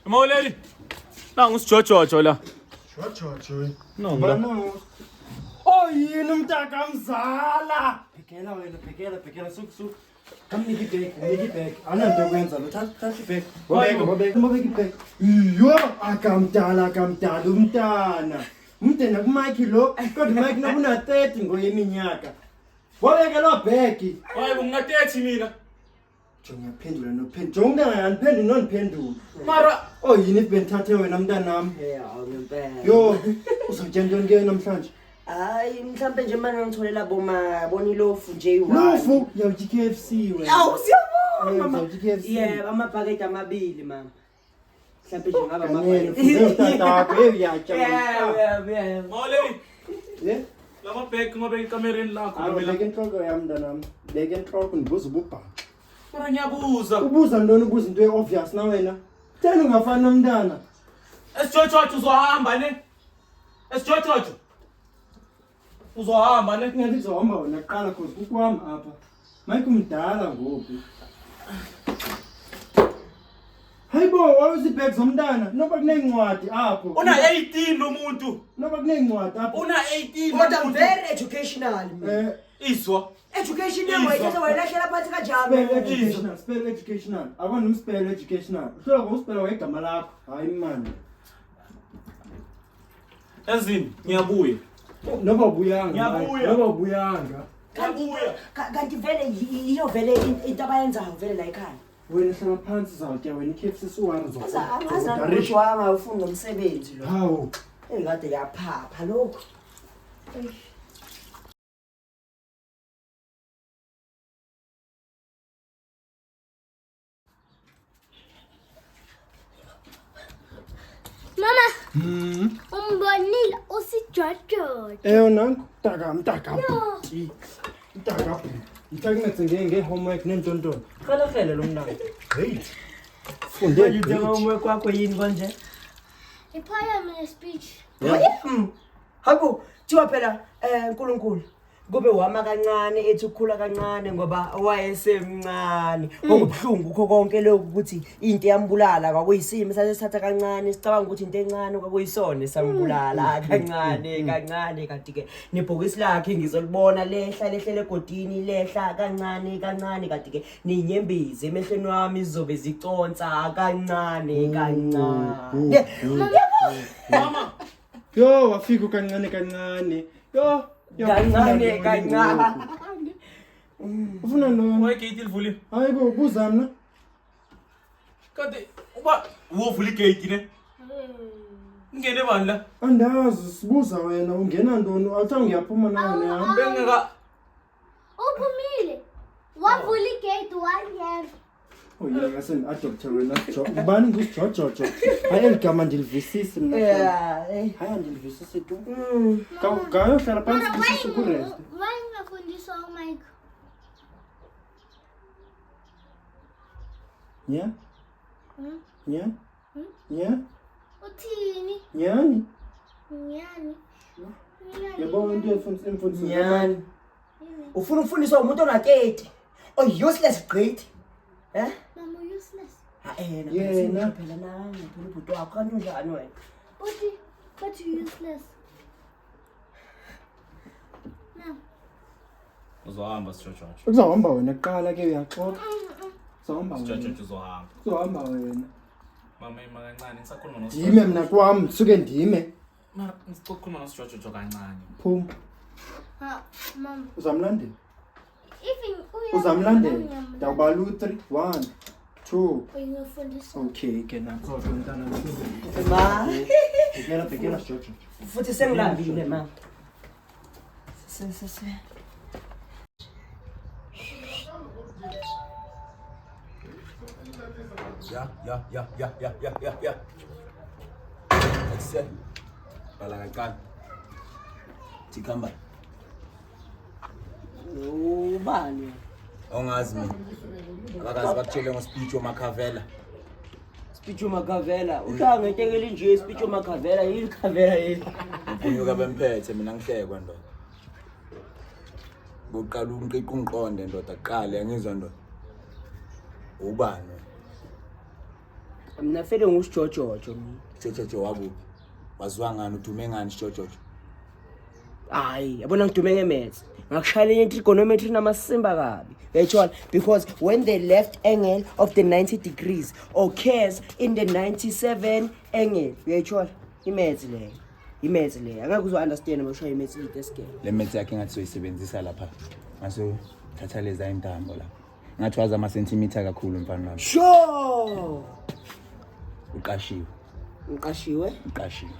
Mawuleli. Nangu usijojojo la. Jojo. No, Bano. Oh yini umntaka mzala. Phekela suku. Niki bag. Ananto kwenza lo thatha ibag. Wabeka ibag. Iyo akamdala umntana. Umntana kuMike lo, kodwa Mike nakuna 30 ngoyeminyaka. Wabeka lo bag. Hayi ngina 30 mina. Ngiyaphendula nophendula. Umntana yaniphendula noniphendula. Mara Oh yini benthathe wena mntanami. ngempela. Yo, uzotshela ke namhlanje. Hayi mhlambe nje manje ngitholela boni lofu nje yi-1. Lofu, yawuthi KFC wena. Awu siyabonga mama. Yawuthi KFC. Yebo amabhakede amabili mama. Mhlambe nje ngaba Kanene, amabhakede. futhi utatakho eyatsha. Yeah. Mawuleli. Yeah. Lama bag ngobe ikamereni lakho Awu mina. beke inhloko yami mntanami. Beke inhloko ndibuza ububha. Mara ngiyabuza. Ubuza ntoni ubuza into eobvious na wena? Tena ungafani nomntana. Esijojojo uzohamba ne? Esijojojo. Uzohamba ne? Ngathi kuzohamba wena kuqala cause kukwami apha. Mike umdala ngoku. Hayibo, wawuzibhek zomntana, noba kunencwadi apho. Una 18 lo muntu. Noba kunencwadi apho. Una 18. Kodwa very educational. Iswa. Education yabo ayithatha wayilahlela phansi kanjalo. Spell educational. Akona umspell educational. Hlola ngospell wegama lakho. Hayi man. Ezini ngiyabuya. Noba ubuyanga. Ngiyabuya. Noba ubuyanga. Ngiyabuya. Kanti vele iyo vele into abayenzayo vele la ekhaya. Wena hlala phansi zawutya wena iKFC suwari Angazi wanga ufuna umsebenzi lo. Hawu. Engade yaphapha lokho. Mama, umbonile usijojojo. Nangu mtaka. Mtaka. Ngitakuncede ngehomework nentontoni. Khalafele lo mntana. Hey. Funde Uyithenga homework wakho yini konje? Iphaya speech. Haku, thiwa phela uNkulunkulu kube wama kancane ethi ukukhula kancane ngoba wayesemncane. Okubhlungu ukho konke lokho ukuthi into yambulala kwakuyisimo sasithatha kancane sicabanga ukuthi into encane kwakuyisona sambulala kancane kanti ke nebhokisi lakhe ngizolibona lehlele egodini lehla kancane kanti ke ninyembezi emehlweni wami izobe ziconsa kancane. Mama. Yo, wafika kancane. Yo. Kancane. Ufuna lo. Why gate ivuli? Hayibo, buza mna. Kanti uba uvula igate ne? Ngene bani la? Andazi sibuza wena ungena ntoni? Awuthi ngiyaphuma nawe yami. Bengeka Uphumile. Wavula igate wangena. Oh yeah, ngasen adopter wena ubani nguJojojo. Hayi eligama ndilivisisi mna. Hayi andilivisisi tu. Gayo hlala phansi bisisi kurest. Wangafundiswa uMike. Yeah? Uthini? Nyani? Nyani. Yabo into emfundisi. Nyani. Ufuna ukufundiswa umuntu ona30. Oh useless grade. Mama useless. Yena Phela nami phela ubhuti wakho kanti unjani wena? But you useless. No. uzohamba sijojojo. Uzohamba wena kuqala ke uyaxoxa. Uzohamba wena. Sijojojo uzohamba. Uzohamba wena. Mama ima kancane ngisakhuluma Ndime mna kwami, suke ndime. Mara ngizokhuluma nosijojojo kancane. Phuma. Mama. Uzamlandela. Even Uzamlandela. Dawubala u3 1 2. Uyafundiswa. Okay, ke nakho mntana. Ma. Bhekela Jojo. Futhi sengilambile ma. Se. Ya. Excel. Bala kancane. Tikamba. Ubani? Ongazi mina. Akakazi bakutshele ngospeech oMachiavelli. Speech uMachiavelli. Uhlangekele nje speech uMachiavelli yini Machiavelli yini? Unyuka bemphethe mina ngihlekwa ndoda. Boqala unqiqa ungiqonde ndoda aqale angizwa ndoda. Ubani? Mina fele ngusijojojo mina. Jojo waku. Wazwa ngani udume ngani Jojo? Hayi, yabona ngidume ngeMaths. Ngakushayela enye trigonometry namasimba kabi. Uyayithola because when the left angle of the 90 degrees occurs in the 97 angle. Uyayithola? iMaths leyo. iMaths leyo. Angeke uzo understand uma ushaya iMaths lithe scale. Le maths yakhe ngathi soyisebenzisa lapha. Ngaso thatha leza intambo lapha. Ngathi waza ama centimeter kakhulu mfana wami. Sure. Uqashiwe. Ngiqashiwe. Uqashiwe.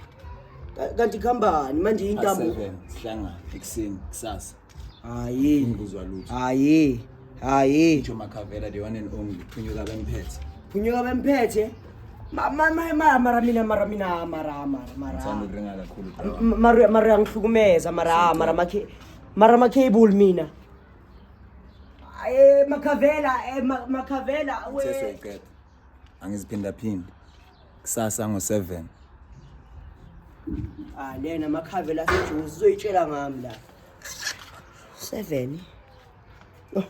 Kanti khambani manje intambo? 7 sihlanga ekuseni kusasa. Hayi. Ngizwa lutho. Hayi. Ngisho Makavela the one and only Phunyuka bemphethe. Phunyuka bemphethe. Mara mina. Ngithanda ukuringa kakhulu. Mara ngihlukumeza mara cable mina. Makavela we. Sesoyiqeda. Angiziphinda phinda. Kusasa ngo7. Lena makavela sejuice uzoyitshela ngami la. 7. Oh.